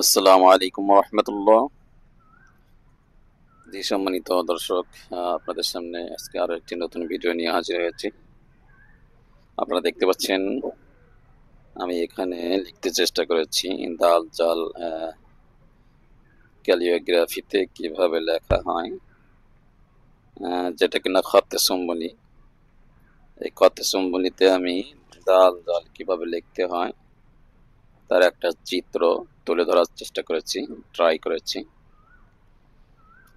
আসসালামু আলাইকুম রহমতুল্লাহ। জি সম্মানিত দর্শক, আপনাদের সামনে আজকে আরো একটি নতুন ভিডিও নিয়ে হাজির হয়েছি। আপনারা দেখতে পাচ্ছেন আমি এখানে লিখতে চেষ্টা করেছি দাল জাল ক্যালিওগ্রাফিতে কিভাবে লেখা হয়, যেটা কিনা খতে সম্বলি। এই খতে সম্বলিতে আমি দাল জাল কিভাবে লিখতে হয় তার একটা চিত্র তুলে ধরার চেষ্টা করেছি, ট্রাই করেছি।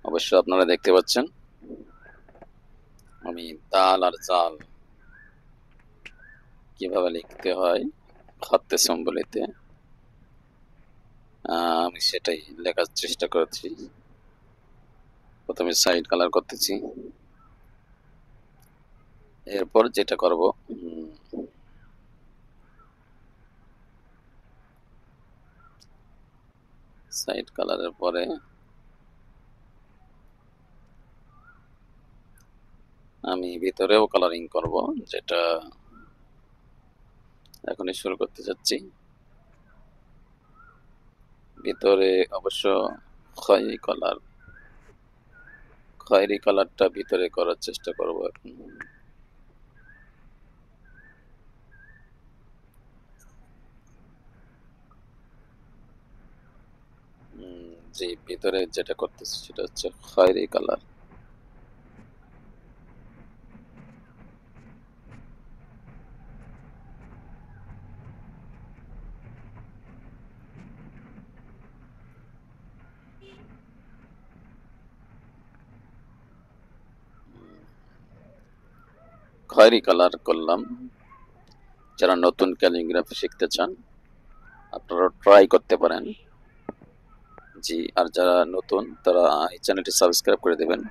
অবশ্য আপনারা দেখতে পাচ্ছেন আমি দাল আর জাল কিভাবে লিখতে হয় খতে সম্বলিতে আমি সেটাই লেখার চেষ্টা করেছি। প্রথমে সাইড কালার করতেছি, এরপর যেটা করব সাইড কালারের পরে আমি ভিতরেও কালারিং করব, যেটা এখনই শুরু করতে যাচ্ছি। ভিতরে অবশ্য খয়েরি কালারটা ভিতরে করার চেষ্টা করব এখন। জি, ভিতরে যেটা করতেছি সেটা হচ্ছে খয়েরি কালার। খয়েরি কালার করলাম। যারা নতুন ক্যালিগ্রাফি শিখতে চান আপনারা ট্রাই করতে পারেন। জি, আর যারা নতুন তারা এই চ্যানেলটি সাবস্ক্রাইব করে দেবেন।